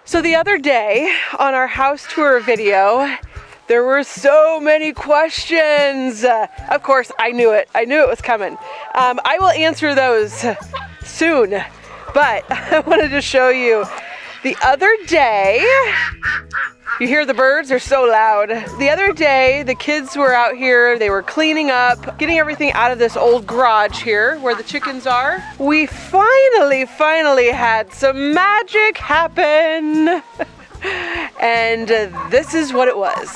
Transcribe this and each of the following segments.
So the other day on our house tour video, there were so many questions. Of course, I knew it. I knew it was coming. I will answer those soon, but I wanted to show you the other day. You hear the birds? They're so loud. The other day, the kids were out here. They were cleaning up, getting everything out of this old garage here where the chickens are. We finally had some magic happen. And this is what it was.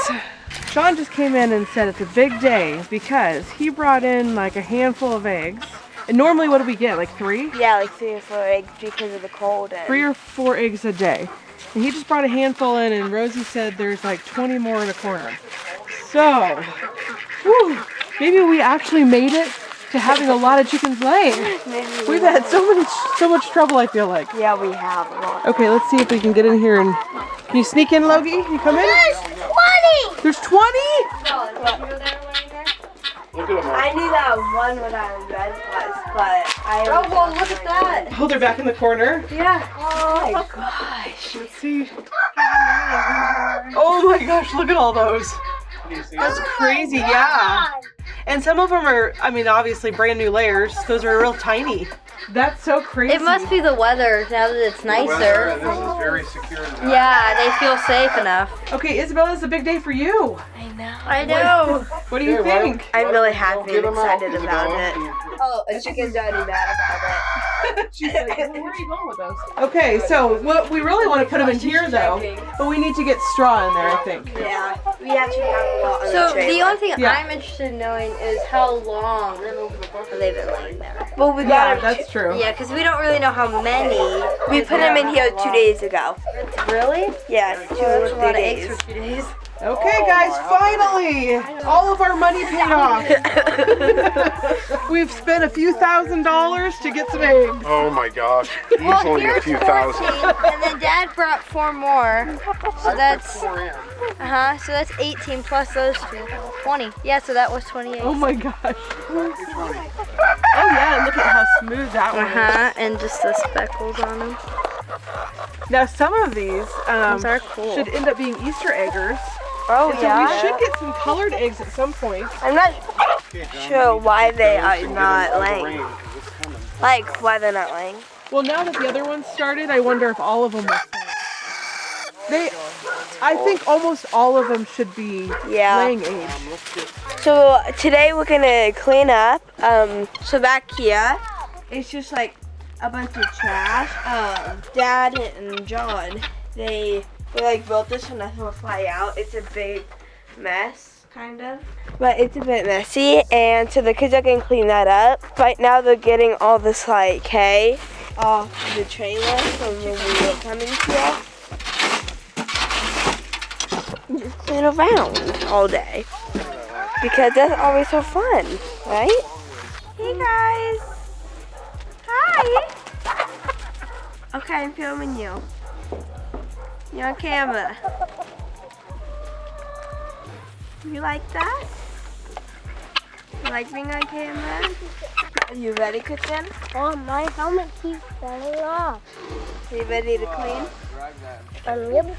Sean just came in and said it's a big day because he brought in like a handful of eggs. And normally what do we get, like 3? Yeah, like 3 or 4 eggs because of the cold. 3 or 4 eggs a day. And he just brought a handful in, and Rosie said there's like 20 more in a corner. So, whew, maybe we actually made it to having a lot of chickens laying. We've had so much trouble, I feel like. Yeah, we have a lot. Okay, let's see if we can get in here and... Can you sneak in, Logie? Can you come in? There's 20! There's 20? Look at them. I knew that one when I read was, but I... Oh, well, look at that. Oh, they're back in the corner? Yeah. Oh my gosh. Let's see. Oh my gosh, look at all those. That's crazy, yeah. And some of them are, I mean, obviously brand new layers. Those are real tiny. That's so crazy. It must be the weather now that it's nicer. This is very secure. Yeah, they feel safe enough. Okay, Isabella, it's a big day for you. I know. What do you think? I'm really happy and excited about it. Oh, a chicken's already mad about it. She's like, well, where are you going with those? Okay, so what we really want to put them in here though, but we need to get straw in there, I think. Yeah, we actually have a lot on the So trailer. the only thing Yeah. I'm interested in knowing is how long they've been laying there. Well, we Yeah, got that's true. Yeah, because we don't really know how many. We put them in here 2 days ago. Really? Yeah, 2 That's a or lot 3 of eggs days. for 2 days. Okay, guys, finally! All of our money paid off. We've spent a few $1,000s to get some eggs. Oh my gosh. He's only a few thousand. And then Dad brought 4 more. So that's so that's 18 plus those 2. 20. Yeah, so that was 28. Oh my gosh. Oh yeah, and look at how smooth that one is. And just the speckles on them. Now some of these Those are cool. should end up being Easter eggers. Oh, And so we should get some colored eggs at some point. I'm not sure why they are not laying. Like, why they're not laying. Well, now that the other ones started, I wonder if all of them will start. I think almost all of them should be laying age. So today we're gonna clean up. So back here, it's just like a bunch of trash. Dad and John, they like built this so nothing will fly out. It's a big mess, kind of. But it's a bit messy, and so the kids are gonna clean that up. Right now they're getting all this like hay off the trailer from when we were coming here. Just clean around all day. Because that's always so fun, right? Hey guys! Hi! Okay, I'm filming you. You're on camera. You like that? You like being on camera? Are you ready, Kristen? Oh, my helmet keeps falling off. Are you ready to clean? Yep.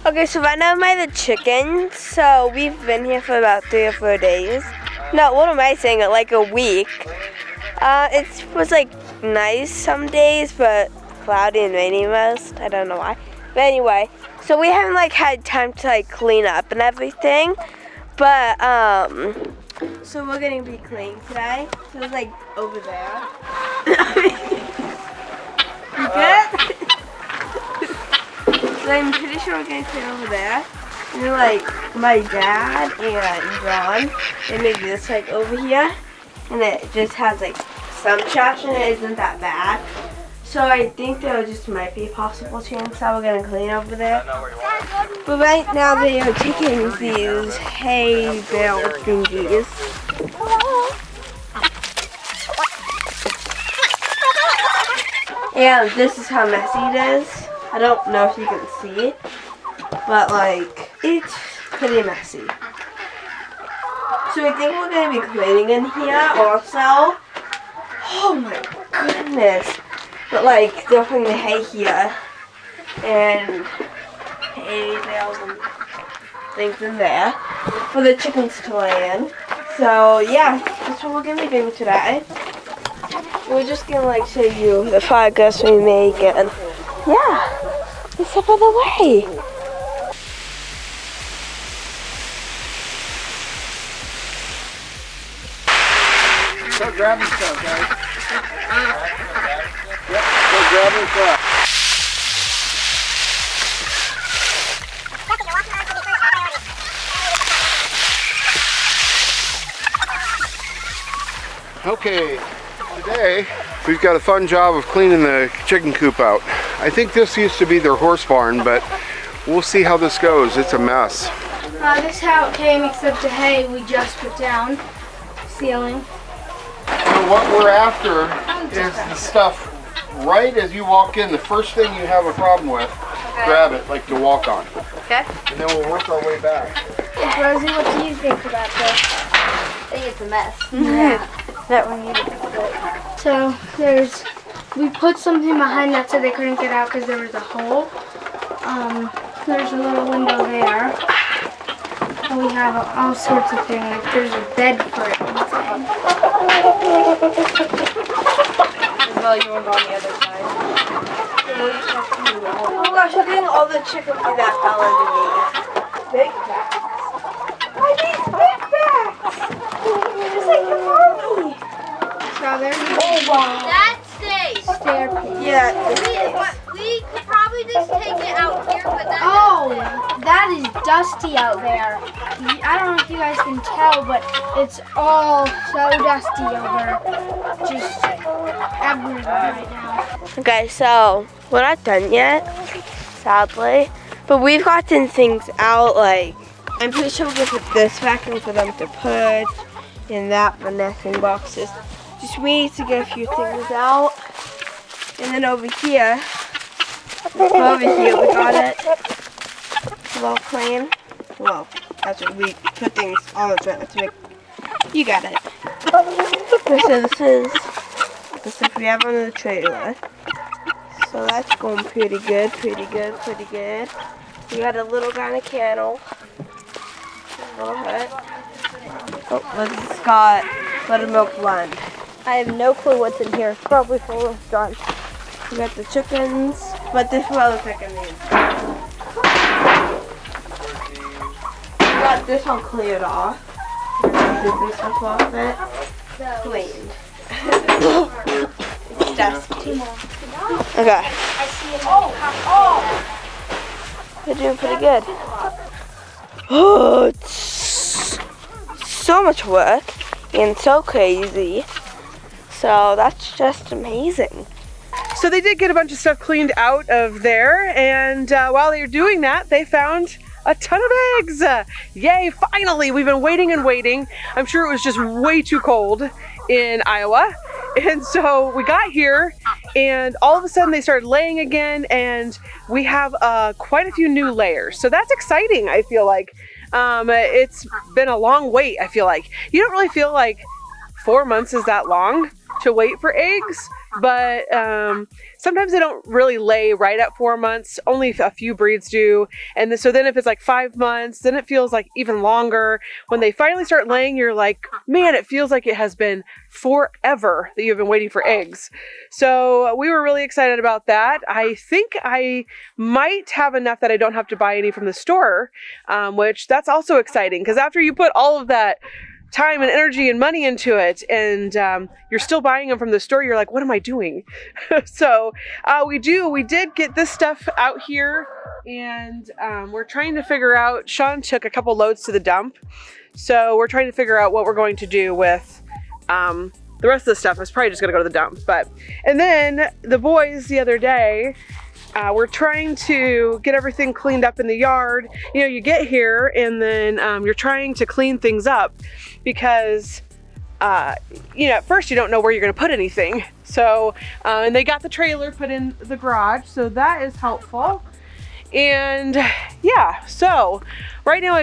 Okay, so right now I'm by the chickens. So we've been here for about 3 or 4 days. No, what am I saying? Like a week. It was like nice some days, but cloudy and rainy most. I don't know why. But anyway, so we haven't like had time to like clean up and everything. But so we're gonna be cleaning today. So it's like over there. You good? So I'm pretty sure we're gonna clean over there. And then like my dad and John, they made this like over here. And it just has like some trash in it. It isn't that bad. So I think there just might be a possible chance that we're gonna clean over there. But right now they are taking these hay bale thingies. And this is how messy it is. I don't know if you can see it, but like it's pretty messy. So I think we're gonna be cleaning in here also. Oh my goodness. But like they're putting the hay here. and hay bales and things in there for the chickens to lay in. So yeah, that's what we're gonna be doing today. We're just gonna like show you the progress we make, and yeah, let's step out of the way. Start grabbing stuff, guys. Yep, start grabbing stuff. Okay, today we've got a fun job of cleaning the chicken coop out. I think this used to be their horse barn, but we'll see how this goes. It's a mess. This is how it came, except the hay we just put down. Ceiling. So what we're after is the stuff right as you walk in, the first thing you have a problem with, grab it like to walk on. Okay. And then we'll work our way back. Rosie, what do you think about this? I think it's a mess. Yeah. That one needed to put. So we put something behind that so they couldn't get out because there was a hole. There's a little window there. And we have all sorts of things. Like there's a bed for it inside. Well, you went on the other side. Oh my gosh, look at all the chicken food that fell underneath. Big bags. Why these big bags? Just like the mommy. So there's Oh wow. that stays. Staircase. Yeah. We could probably just take it out here, but that. Oh, that is dusty out there. I don't know if you guys can tell, but it's all so dusty over just everywhere right now. Okay, so we're not done yet, sadly. But we've gotten things out, like, I'm pretty sure we're gonna put this back in for them to put, and that for nesting boxes. Just we need to get a few things out. And then over here we got it well clean. Well, that's what we put things all the time to make. You got it. So this is the stuff we have on the trailer. So that's going pretty good. We got a little kind of candle. Oh, let's got buttermilk blend. I have no clue what's in here. It's probably full of junk. We got the chickens, but this will look like a mean. We got this one cleared off. This stuff off it. Cleaned. It's dusty. Okay. They're doing pretty good. Oh, it's so much work and so crazy. So that's just amazing. So they did get a bunch of stuff cleaned out of there, and while they were doing that, they found a ton of eggs. Yay, finally! We've been waiting and waiting. I'm sure it was just way too cold in Iowa. And so we got here, and all of a sudden they started laying again, and we have quite a few new layers. So that's exciting, I feel like. It's been a long wait, I feel like. You don't really feel like 4 months is that long to wait for eggs, but sometimes they don't really lay right at 4 months. Only a few breeds do. And so then if it's like 5 months, then it feels like even longer. When they finally start laying, you're like, man, it feels like it has been forever that you've been waiting for eggs. So we were really excited about that. I think I might have enough that I don't have to buy any from the store, which that's also exciting, because after you put all of that time and energy and money into it, and you're still buying them from the store, you're like, what am I doing? So we did get this stuff out here, and we're trying to figure out, Sean took a couple loads to the dump, so we're trying to figure out what we're going to do with the rest of the stuff. Is probably just gonna go to the dump. And then the boys the other day, we're trying to get everything cleaned up in the yard. You know, you get here and then you're trying to clean things up because, you know, at first you don't know where you're gonna put anything. So, and they got the trailer put in the garage, so that is helpful. And yeah, so right now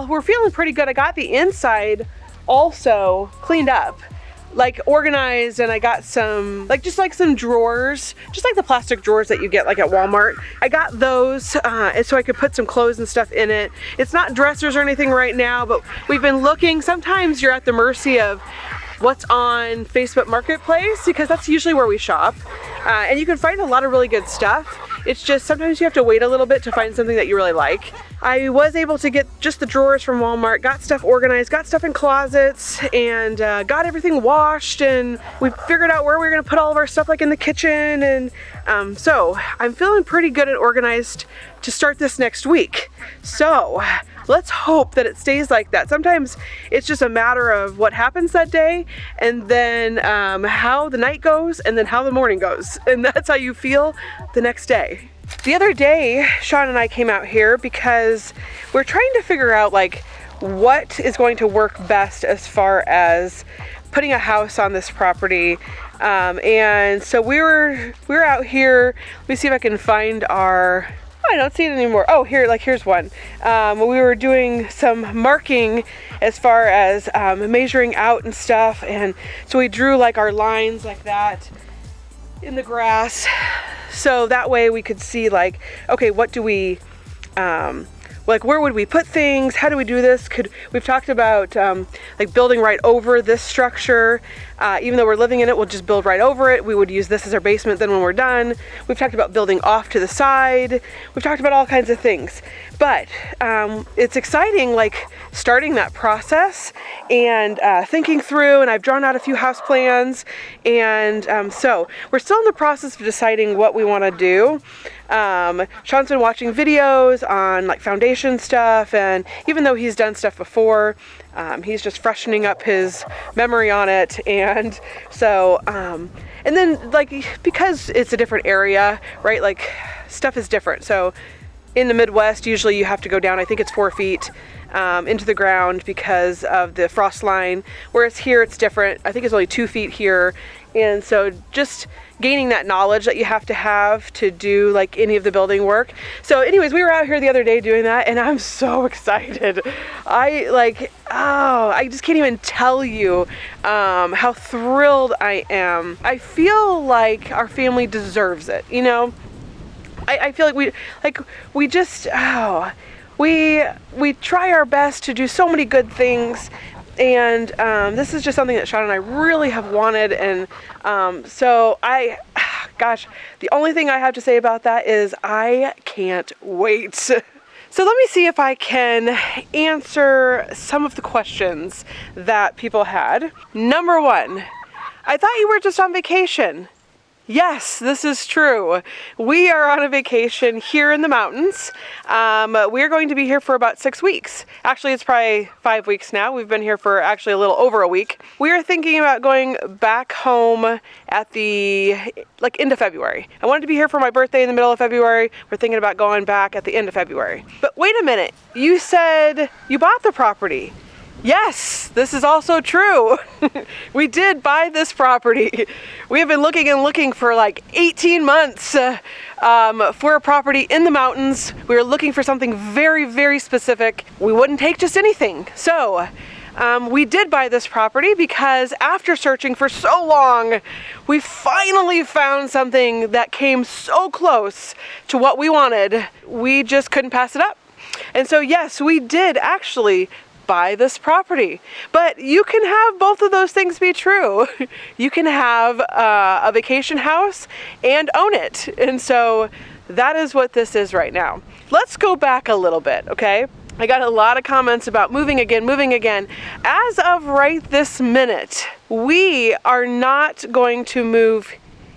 we're feeling pretty good. I got the inside also cleaned up. like organized, and I got some just some drawers, just like the plastic drawers that you get like at Walmart. I got those and so I could put some clothes and stuff in it. It's not dressers or anything right now, but we've been looking. Sometimes you're at the mercy of what's on Facebook Marketplace, because that's usually where we shop, and you can find a lot of really good stuff. It's just sometimes you have to wait a little bit to find something that you really like. I was able to get just the drawers from Walmart, got stuff organized, got stuff in closets, and got everything washed, and we figured out where we were gonna put all of our stuff, like in the kitchen, and so I'm feeling pretty good and organized to start this next week. So let's hope that it stays like that. Sometimes it's just a matter of what happens that day, and then how the night goes, and then how the morning goes, and that's how you feel the next day. The other day, Sean and I came out here because we're trying to figure out like what is going to work best as far as putting a house on this property. And so we were out here. Let me see if I can find our, I don't see it anymore. Oh, here's one. We were doing some marking as far as measuring out and stuff, and so we drew like our lines like that in the grass, so that way we could see like, okay, what do we like, where would we put things? How do we do this? We've talked about like building right over this structure. Even though we're living in it, we'll just build right over it. We would use this as our basement then when we're done. We've talked about building off to the side. We've talked about all kinds of things. But it's exciting, like starting that process and thinking through, and I've drawn out a few house plans, and so we're still in the process of deciding what we want to do. Sean's been watching videos on like foundation stuff, and even though he's done stuff before, he's just freshening up his memory on it. And so and then like, because it's a different area, right, like stuff is different. So in the Midwest, usually you have to go down, I think it's 4 feet into the ground because of the frost line, whereas here it's different. I think it's only 2 feet here. And so just gaining that knowledge that you have to do like any of the building work. So anyways, we were out here the other day doing that, and I'm so excited. I just can't even tell you how thrilled I am. I feel like our family deserves it, you know? I feel like we try our best to do so many good things, and this is just something that Sean and I really have wanted, and so gosh, the only thing I have to say about that is I can't wait. So let me see if I can answer some of the questions that people had. Number one, I thought you were just on vacation. Yes, this is true. We are on a vacation here in the mountains. We're going to be here for about 6 weeks. Actually, it's probably 5 weeks now. We've been here for actually a little over a week. We are thinking about going back home at the end of February. I wanted to be here for my birthday in the middle of February. We're thinking about going back at the end of February. But wait a minute, you said you bought the property. Yes, this is also true. We did buy this property. We have been looking for like 18 months for a property in the mountains. We were looking for something very, very specific. We wouldn't take just anything. So we did buy this property because after searching for so long, we finally found something that came so close to what we wanted. We just couldn't pass it up. And so yes, we did actually buy this property. But you can have both of those things be true. You can have a vacation house and own it. And so that is what this is right now. Let's go back a little bit, okay? I got a lot of comments about moving again. As of right this minute, we are not going to move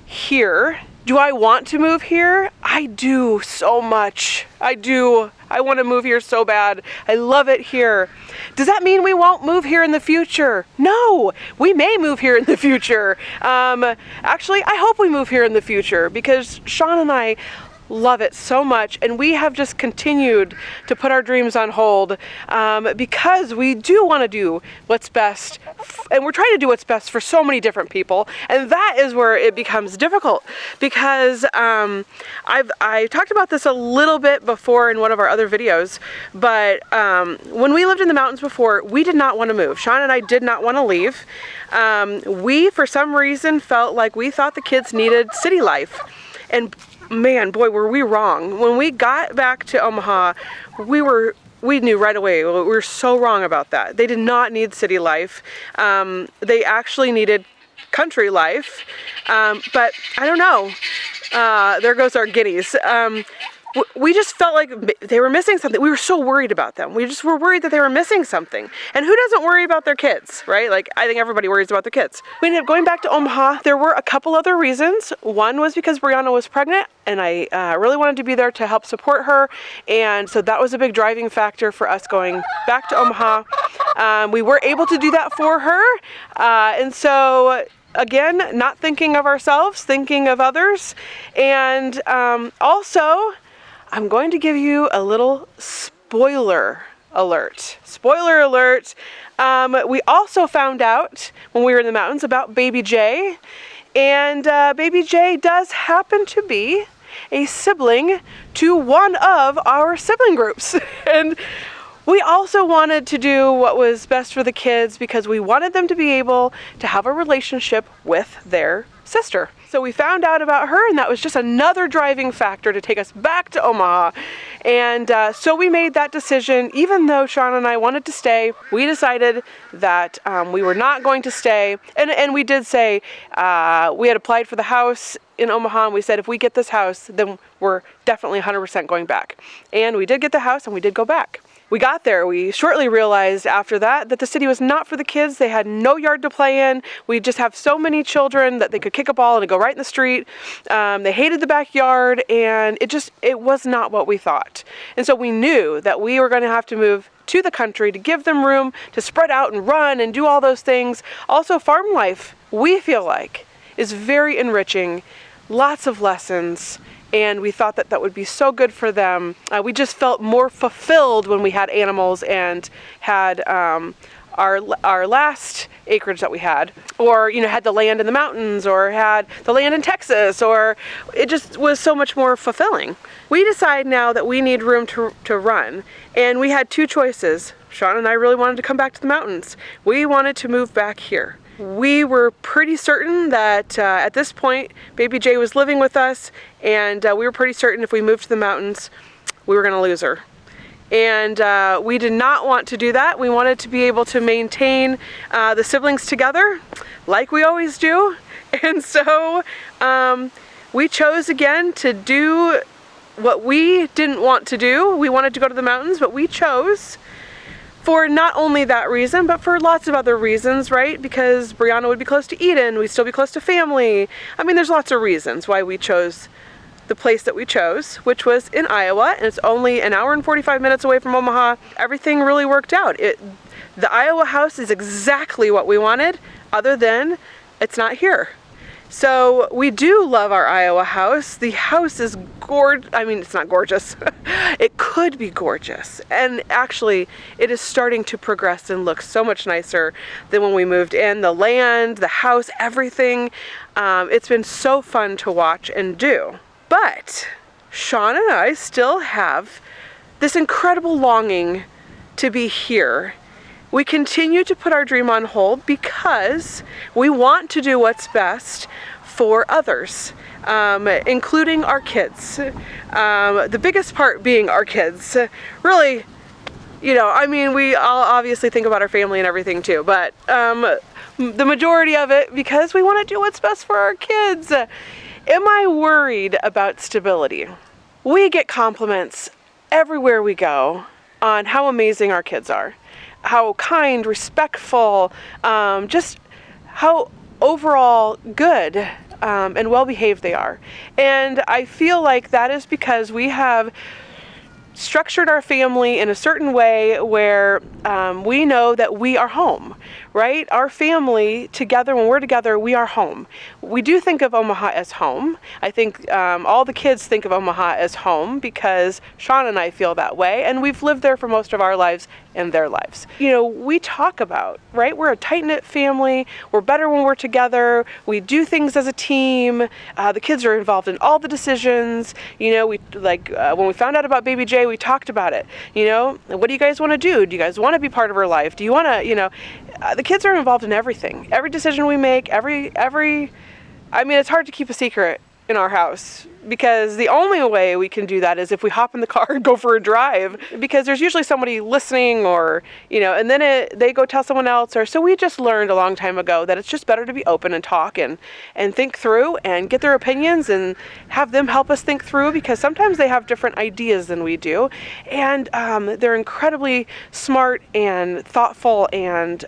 here. Do I want to move here? I do so much. I do. I want to move here so bad. I love it here. Does that mean we won't move here in the future? No, we may move here in the future. Actually, I hope we move here in the future because Sean and I love it so much, and we have just continued to put our dreams on hold because we do want to do what's best, and we're trying to do what's best for so many different people, and that is where it becomes difficult, because I talked about this a little bit before in one of our other videos, but when we lived in the mountains before, we did not want to move. Sean and I did not want to leave. We, for some reason, felt like we thought the kids needed city life, and man, boy, were we wrong. When we got back to Omaha, we knew right away we were so wrong about that. They did not need city life. They actually needed country life. But I don't know. There goes our guineas. We just felt like they were missing something. We were so worried about them. We just were worried that they were missing something. And who doesn't worry about their kids, right? Like, I think everybody worries about their kids. We ended up going back to Omaha. There were a couple other reasons. One was because Brianna was pregnant, and I really wanted to be there to help support her. And so that was a big driving factor for us going back to Omaha. We were able to do that for her. And so, again, not thinking of ourselves, thinking of others. And also, I'm going to give you a little spoiler alert. Spoiler alert. We also found out when we were in the mountains about Baby J. And Baby J does happen to be a sibling to one of our sibling groups. And we also wanted to do what was best for the kids because we wanted them to be able to have a relationship with their sister. So we found out about her, and that was just another driving factor to take us back to Omaha. And so we made that decision. Even though Sean and I wanted to stay, we decided that we were not going to stay. And we did say we had applied for the house in Omaha, and we said if we get this house, then we're definitely 100% going back. And we did get the house, and we did go back. We got there. We shortly realized after that the city was not for the kids. They had no yard to play in. We just have so many children that they could kick a ball and go right in the street. They hated the backyard, and it was not what we thought. And so we knew that we were going to have to move to the country to give them room to spread out and run and do all those things. Also, farm life, we feel like, is very enriching. Lots of lessons. And we thought that that would be so good for them. We just felt more fulfilled when we had animals and had our last acreage that we had, or had the land in the mountains, or had the land in Texas, or it just was so much more fulfilling. We decide now that we need room to run, and we had two choices. Sean and I really wanted to come back to the mountains. We wanted to move back here. We were pretty certain that at this point, Baby J was living with us, and we were pretty certain if we moved to the mountains, we were going to lose her. And we did not want to do that. We wanted to be able to maintain the siblings together, like we always do. And so we chose again to do what we didn't want to do. We wanted to go to the mountains, but we chose for not only that reason, but for lots of other reasons, right? Because Brianna would be close to Eden, we'd still be close to family. I mean, there's lots of reasons why we chose the place that we chose, which was in Iowa, and it's only an hour and 45 minutes away from Omaha. Everything really worked out. The Iowa house is exactly what we wanted, other than it's not here. So we do love our Iowa house. The house is it's not gorgeous. It could be gorgeous. And actually, it is starting to progress and look so much nicer than when we moved in. The land, the house, everything. It's been so fun to watch and do. But Sean and I still have this incredible longing to be here. We continue to put our dream on hold because we want to do what's best for others, including our kids. The biggest part being our kids. Really, we all obviously think about our family and everything too, but the majority of it because we want to do what's best for our kids. Am I worried about stability? We get compliments everywhere we go on how amazing our kids are. How kind, respectful, just how overall good and well-behaved they are. And I feel like that is because we have structured our family in a certain way where we know that we are home, right? Our family together, when we're together, we are home. We do think of Omaha as home. I think all the kids think of Omaha as home because Sean and I feel that way, and we've lived there for most of our lives and their lives. You know, we talk about, right? We're a tight-knit family. We're better when we're together. We do things as a team. The kids are involved in all the decisions. You know, we when we found out about baby Jay, we talked about it. You know, what do you guys want to do? Do you guys want to be part of her life? Do you want to, you know, the kids are involved in everything. Every decision we make, I mean, it's hard to keep a secret in our house because the only way we can do that is if we hop in the car and go for a drive, because there's usually somebody listening, or, you know, and then they go tell someone else. Or so we just learned a long time ago that it's just better to be open and talk and think through and get their opinions and have them help us think through, because sometimes they have different ideas than we do, and they're incredibly smart and thoughtful, and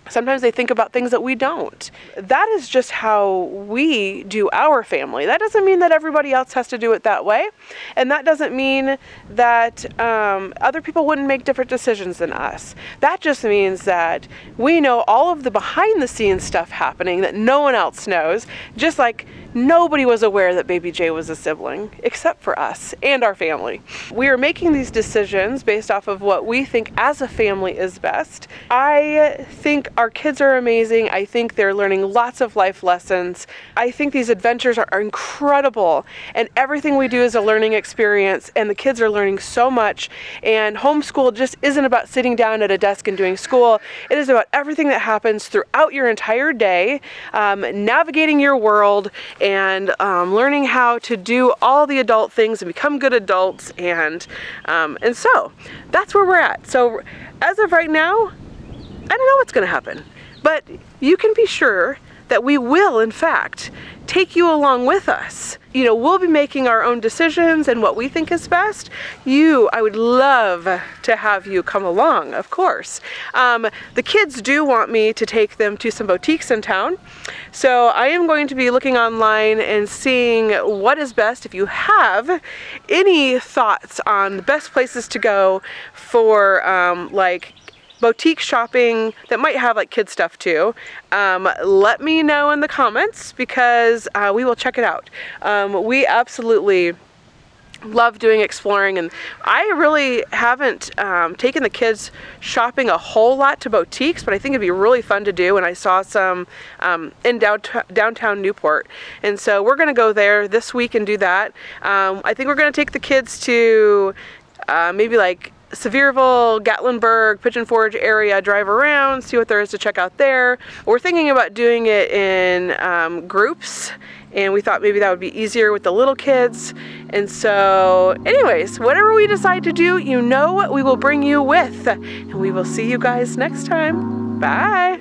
sometimes they think about things that we don't. That is just how we do our family. That doesn't mean that everybody else has to do it that way. And that doesn't mean that other people wouldn't make different decisions than us. That just means that we know all of the behind the scenes stuff happening that no one else knows, just like nobody was aware that baby Jay was a sibling except for us and our family. We are making these decisions based off of what we think as a family is best. I think our kids are amazing. I think they're learning lots of life lessons. I think these adventures are incredible, and everything we do is a learning experience, and the kids are learning so much. And homeschool just isn't about sitting down at a desk and doing school. It is about everything that happens throughout your entire day, navigating your world, and learning how to do all the adult things and become good adults, and so that's where we're at. So as of right now, I don't know what's going to happen, but you can be sure that we will, in fact, take you along with us. You know, we'll be making our own decisions and what we think is best. I would love to have you come along, of course. The kids do want me to take them to some boutiques in town. So I am going to be looking online and seeing what is best. If you have any thoughts on the best places to go for like boutique shopping that might have like kid stuff too, let me know in the comments, because we will check it out. We absolutely love doing exploring, and I really haven't taken the kids shopping a whole lot to boutiques, but I think it'd be really fun to do, and I saw some in downtown Newport, and so we're gonna go there this week and do that. I think we're gonna take the kids to maybe like Sevierville, Gatlinburg, Pigeon Forge area, drive around, see what there is to check out there. We're thinking about doing it in groups, and we thought maybe that would be easier with the little kids. And so anyways, whatever we decide to do, you know, we will bring you with, and we will see you guys next time. Bye.